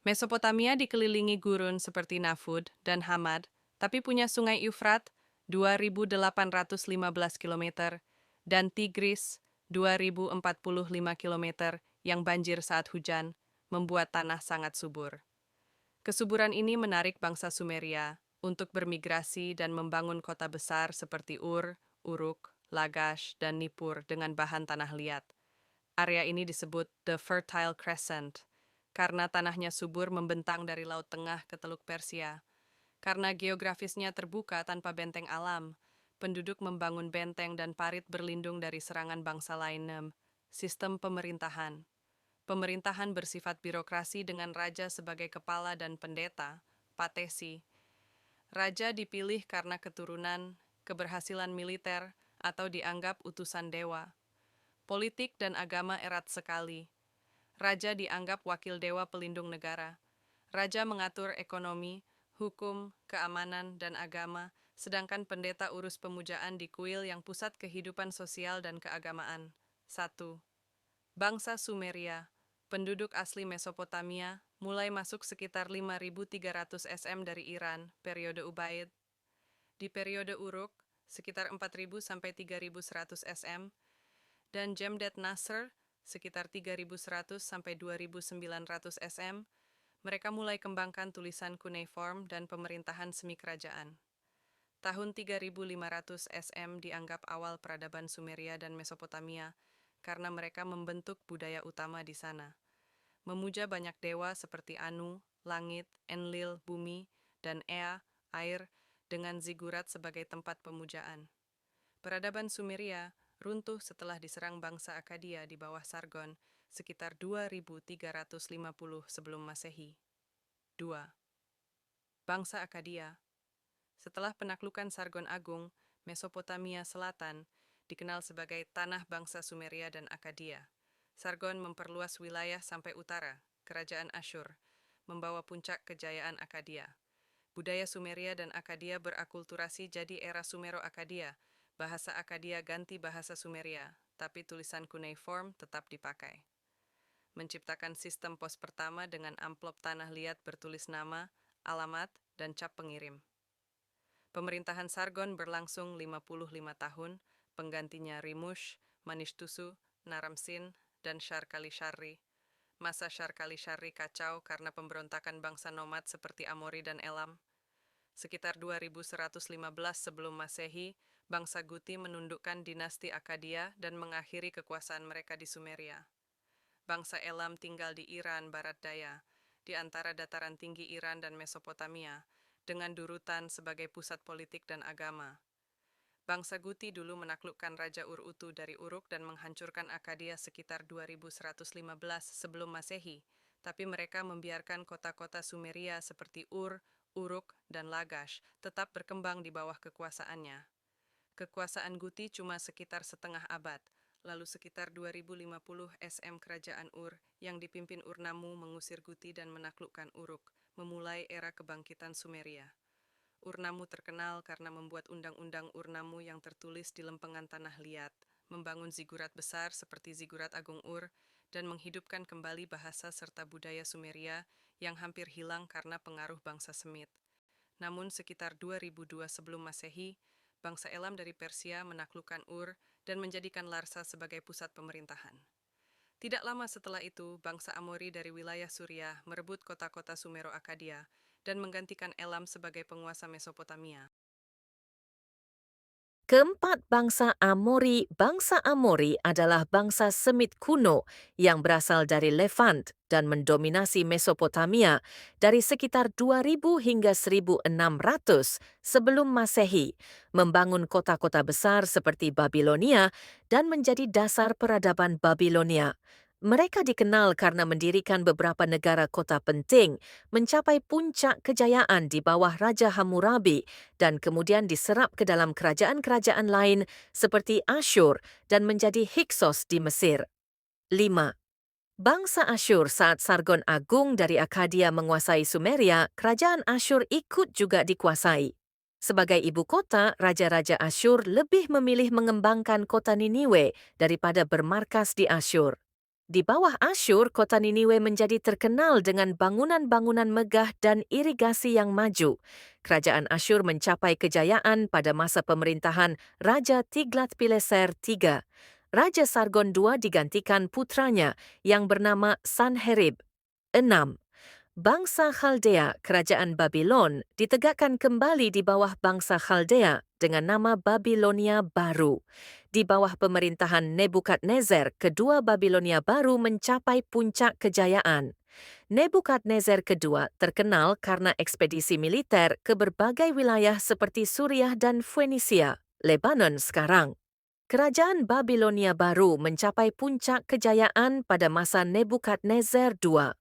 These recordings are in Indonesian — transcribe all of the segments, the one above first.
Mesopotamia dikelilingi gurun seperti Nafud dan Hamad, tapi punya sungai Eufrat 2.815 km dan Tigris 2.045 km yang banjir saat hujan, membuat tanah sangat subur. Kesuburan ini menarik bangsa Sumeria untuk bermigrasi dan membangun kota besar seperti Ur, Uruk, Lagash, dan Nippur dengan bahan tanah liat. Area ini disebut The Fertile Crescent karena tanahnya subur membentang dari Laut Tengah ke Teluk Persia. Karena geografisnya terbuka tanpa benteng alam, penduduk membangun benteng dan parit berlindung dari serangan bangsa lain. Sistem pemerintahan. Pemerintahan bersifat birokrasi dengan raja sebagai kepala dan pendeta, patesi. Raja dipilih karena keturunan, keberhasilan militer, atau dianggap utusan dewa. Politik dan agama erat sekali. Raja dianggap wakil dewa pelindung negara. Raja mengatur ekonomi, hukum, keamanan, dan agama, sedangkan pendeta urus pemujaan di kuil yang pusat kehidupan sosial dan keagamaan. 1. Bangsa Sumeria, penduduk asli Mesopotamia, mulai masuk sekitar 5.300 SM dari Iran, periode Ubaid. Di periode Uruk, sekitar 4.000 sampai 3.100 SM, dan Jemdet Nasr, sekitar 3.100 sampai 2.900 SM, mereka mulai kembangkan tulisan cuneiform dan pemerintahan semi kerajaan. Tahun 3.500 SM dianggap awal peradaban Sumeria dan Mesopotamia karena mereka membentuk budaya utama di sana. Memuja banyak dewa seperti Anu, langit, Enlil, bumi, dan Ea, air, dengan Zigurat sebagai tempat pemujaan. Peradaban Sumeria runtuh setelah diserang bangsa Akkadia di bawah Sargon sekitar 2350 sebelum Masehi. 2. Bangsa Akkadia. Setelah penaklukan Sargon Agung, Mesopotamia Selatan dikenal sebagai tanah bangsa Sumeria dan Akkadia. Sargon memperluas wilayah sampai utara, kerajaan Asyur, membawa puncak kejayaan Akkadia. Budaya Sumeria dan Akkadia berakulturasi jadi era Sumero-Akkadia. Bahasa Akkadia ganti bahasa Sumeria, tapi tulisan cuneiform tetap dipakai. Menciptakan sistem pos pertama dengan amplop tanah liat bertulis nama, alamat, dan cap pengirim. Pemerintahan Sargon berlangsung 55 tahun, penggantinya Rimush, Manishtusu, Naramsin, dan Sharkali-Sharri. Masa Sharkali-Sharri kacau karena pemberontakan bangsa nomad seperti Amori dan Elam. Sekitar 2115 sebelum Masehi, bangsa Guti menundukkan dinasti Akkadia dan mengakhiri kekuasaan mereka di Sumeria. Bangsa Elam tinggal di Iran Barat Daya, di antara dataran tinggi Iran dan Mesopotamia, dengan Durutan sebagai pusat politik dan agama. Bangsa Guti dulu menaklukkan Raja Ur-Utu dari Uruk dan menghancurkan Akkadia sekitar 2115 sebelum Masehi, tapi mereka membiarkan kota-kota Sumeria seperti Ur, Uruk, dan Lagash tetap berkembang di bawah kekuasaannya. Kekuasaan Guti cuma sekitar setengah abad, lalu sekitar 2050 SM Kerajaan Ur yang dipimpin Urnamu mengusir Guti dan menaklukkan Uruk, memulai era kebangkitan Sumeria. Urnamu terkenal karena membuat undang-undang Urnamu yang tertulis di lempengan tanah liat, membangun zigurat besar seperti Zigurat Agung Ur, dan menghidupkan kembali bahasa serta budaya Sumeria yang hampir hilang karena pengaruh bangsa Semit. Namun sekitar 2002 sebelum Masehi, bangsa Elam dari Persia menaklukkan Ur dan menjadikan Larsa sebagai pusat pemerintahan. Tidak lama setelah itu, bangsa Amori dari wilayah Suriah merebut kota-kota Sumero-Akkadia dan menggantikan Elam sebagai penguasa Mesopotamia. Keempat bangsa Amori adalah bangsa Semit kuno yang berasal dari Levant dan mendominasi Mesopotamia dari sekitar 2000 hingga 1600 sebelum Masehi, membangun kota-kota besar seperti Babilonia dan menjadi dasar peradaban Babilonia. Mereka dikenal karena mendirikan beberapa negara kota penting, mencapai puncak kejayaan di bawah Raja Hammurabi dan kemudian diserap ke dalam kerajaan-kerajaan lain seperti Asyur dan menjadi Hyksos di Mesir. 5. Bangsa Asyur saat Sargon Agung dari Akkadia menguasai Sumeria, kerajaan Asyur ikut juga dikuasai. Sebagai ibu kota, raja-raja Asyur lebih memilih mengembangkan kota Niniwe daripada bermarkas di Asyur. Di bawah Asyur, kota Niniwe menjadi terkenal dengan bangunan-bangunan megah dan irigasi yang maju. Kerajaan Asyur mencapai kejayaan pada masa pemerintahan Raja Tiglath-Pileser III. Raja Sargon II digantikan putranya yang bernama Sanherib. 6. Bangsa Khaldea, Kerajaan Babylon, ditegakkan kembali di bawah bangsa Khaldea dengan nama Babilonia Baru. Di bawah pemerintahan Nebukadnezar, kedua Babilonia Baru mencapai puncak kejayaan. Nebukadnezar kedua terkenal karena ekspedisi militer ke berbagai wilayah seperti Suriah dan Phoenisia, Lebanon sekarang. Kerajaan Babilonia Baru mencapai puncak kejayaan pada masa Nebukadnezar II.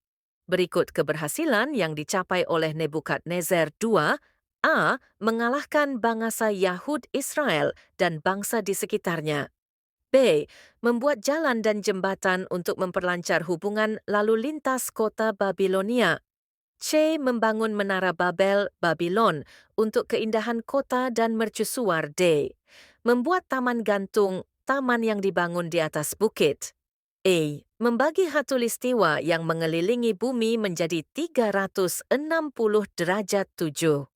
Berikut keberhasilan yang dicapai oleh Nebukadnezar II. A. Mengalahkan bangsa Yahud Israel dan bangsa di sekitarnya. B. Membuat jalan dan jembatan untuk memperlancar hubungan lalu lintas kota Babilonia. C. Membangun Menara Babel, Babylon untuk keindahan kota dan mercusuar. D. Membuat taman gantung, taman yang dibangun di atas bukit. A. Membagi khatulistiwa yang mengelilingi bumi menjadi 360 derajat 7.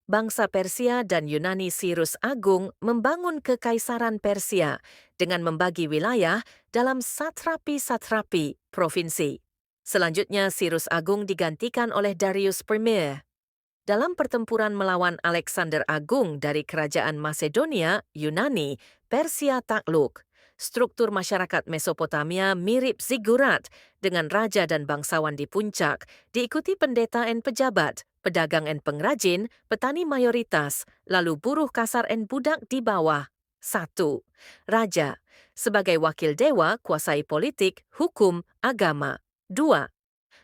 Bangsa Persia dan Yunani Cyrus Agung membangun kekaisaran Persia dengan membagi wilayah dalam satrapi-satrapi provinsi. Selanjutnya Cyrus Agung digantikan oleh Darius Premier. Dalam pertempuran melawan Alexander Agung dari kerajaan Macedonia, Yunani, Persia takluk. Struktur masyarakat Mesopotamia mirip zigurat dengan raja dan bangsawan di puncak, diikuti pendeta dan pejabat, pedagang dan pengrajin, petani mayoritas, lalu buruh kasar dan budak di bawah. 1. Raja. Sebagai wakil dewa, kuasai politik, hukum, agama. 2.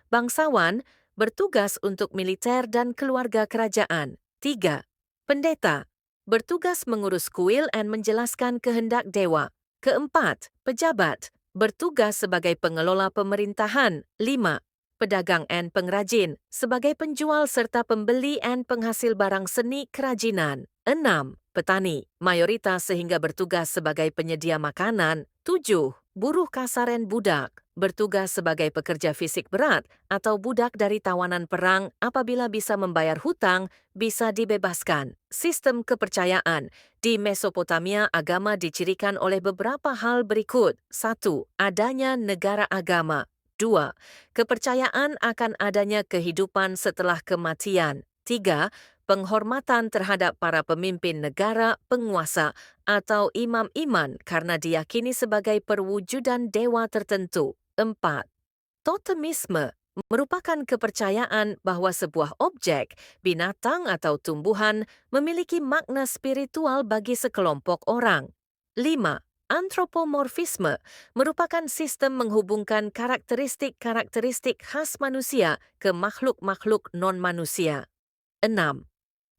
Bangsawan, bertugas untuk militer dan keluarga kerajaan. 3. Pendeta. Bertugas mengurus kuil dan menjelaskan kehendak dewa. Keempat, pejabat, bertugas sebagai pengelola pemerintahan. 5. Pedagang dan pengrajin, sebagai penjual serta pembeli dan penghasil barang seni kerajinan. 6. Petani, mayoritas sehingga bertugas sebagai penyedia makanan. 7. Buruh kasar dan budak, bertugas sebagai pekerja fisik berat atau budak dari tawanan perang apabila bisa membayar hutang, bisa dibebaskan. Sistem kepercayaan. Di Mesopotamia, agama dicirikan oleh beberapa hal berikut. 1. Adanya negara agama. 2. Kepercayaan akan adanya kehidupan setelah kematian. 3. Penghormatan terhadap para pemimpin negara, penguasa, atau imam-iman karena diyakini sebagai perwujudan dewa tertentu. 4. Totemisme merupakan kepercayaan bahwa sebuah objek, binatang atau tumbuhan memiliki makna spiritual bagi sekelompok orang. 5. Antropomorfisme merupakan sistem menghubungkan karakteristik-karakteristik khas manusia ke makhluk-makhluk non-manusia. 6.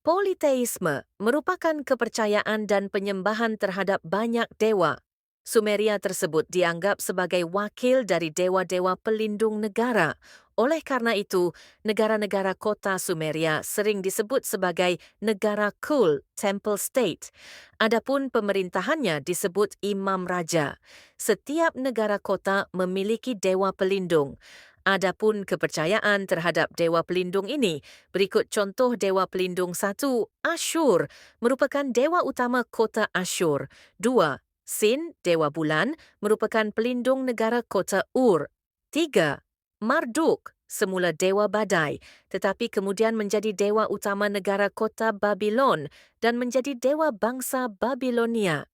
Politeisme merupakan kepercayaan dan penyembahan terhadap banyak dewa. Sumeria tersebut dianggap sebagai wakil dari dewa-dewa pelindung negara. Oleh karena itu, negara-negara kota Sumeria sering disebut sebagai negara Kul, Temple State. Adapun pemerintahannya disebut Imam Raja. Setiap negara kota memiliki dewa pelindung. Adapun kepercayaan terhadap dewa pelindung ini, berikut contoh dewa pelindung. 1. Asyur, merupakan dewa utama kota Asyur. 2. Sin, dewa bulan, merupakan pelindung negara kota Ur. 3. Marduk, semula dewa badai, tetapi kemudian menjadi dewa utama negara kota Babylon dan menjadi dewa bangsa Babilonia.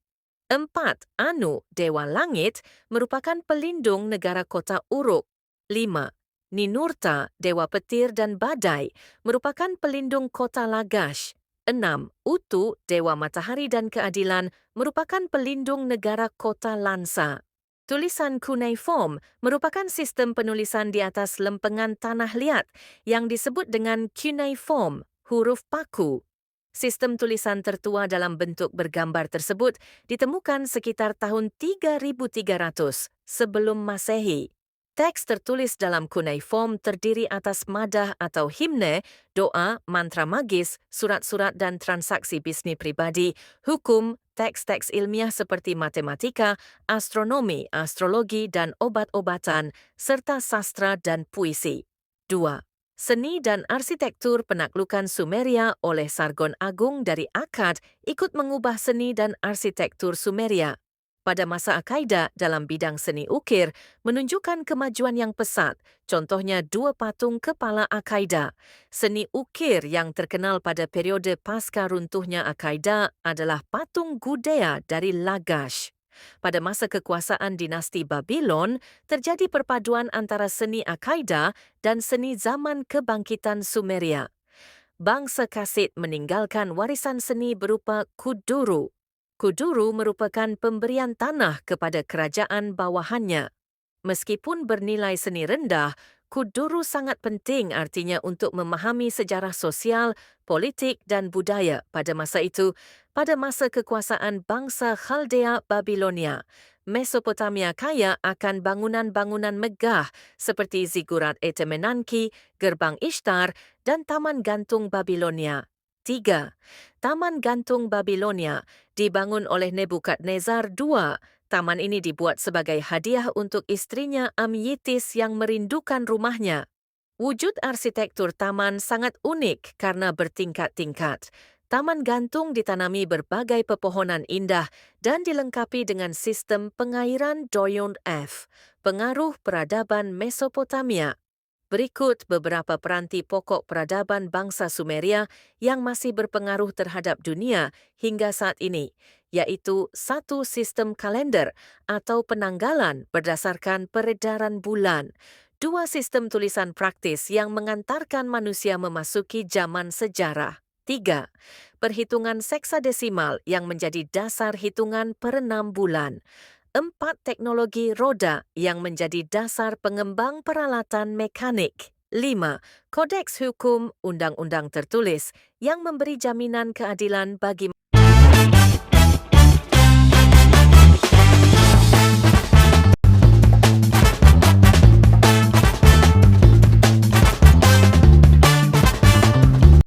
4. Anu, dewa langit, merupakan pelindung negara kota Uruk. 5. Ninurta, dewa petir dan badai, merupakan pelindung kota Lagash. 6. Utu, dewa matahari dan keadilan, merupakan pelindung negara kota Lansa. Tulisan cuneiform merupakan sistem penulisan di atas lempengan tanah liat yang disebut dengan cuneiform, huruf paku. Sistem tulisan tertua dalam bentuk bergambar tersebut ditemukan sekitar tahun 3300 sebelum Masehi. Teks tertulis dalam cuneiform terdiri atas madah atau himne, doa, mantra magis, surat-surat dan transaksi bisnis pribadi, hukum, teks-teks ilmiah seperti matematika, astronomi, astrologi, dan obat-obatan, serta sastra dan puisi. 2. Seni dan arsitektur penaklukan Sumeria oleh Sargon Agung dari Akkad ikut mengubah seni dan arsitektur Sumeria. Pada masa Akkaida dalam bidang seni ukir menunjukkan kemajuan yang pesat, contohnya 2 patung kepala Akkaida. Seni ukir yang terkenal pada periode pasca runtuhnya Akkaida adalah patung Gudea dari Lagash. Pada masa kekuasaan dinasti Babylon, terjadi perpaduan antara seni Akkaida dan seni zaman kebangkitan Sumeria. Bangsa Kasit meninggalkan warisan seni berupa kuduru. Kuduru merupakan pemberian tanah kepada kerajaan bawahannya. Meskipun bernilai seni rendah, kuduru sangat penting artinya untuk memahami sejarah sosial, politik dan budaya pada masa itu. Pada masa kekuasaan bangsa Khaldea Babilonia, Mesopotamia kaya akan bangunan-bangunan megah seperti Ziggurat Etemenanki, Gerbang Ishtar, dan Taman Gantung Babilonia. 3. Taman Gantung Babilonia dibangun oleh Nebukadnezar II. Taman ini dibuat sebagai hadiah untuk istrinya Amyitis yang merindukan rumahnya. Wujud arsitektur taman sangat unik karena bertingkat-tingkat. Taman gantung ditanami berbagai pepohonan indah dan dilengkapi dengan sistem pengairan Doyon F, pengaruh peradaban Mesopotamia. Berikut beberapa peranti pokok peradaban bangsa Sumeria yang masih berpengaruh terhadap dunia hingga saat ini, yaitu 1. Sistem kalender atau penanggalan berdasarkan peredaran bulan. 2. Sistem tulisan praktis yang mengantarkan manusia memasuki zaman sejarah. 3. Perhitungan seksadesimal yang menjadi dasar hitungan per 6 bulan. 4. Teknologi roda yang menjadi dasar pengembang peralatan mekanik. 5. Kodeks hukum undang-undang tertulis yang memberi jaminan keadilan bagi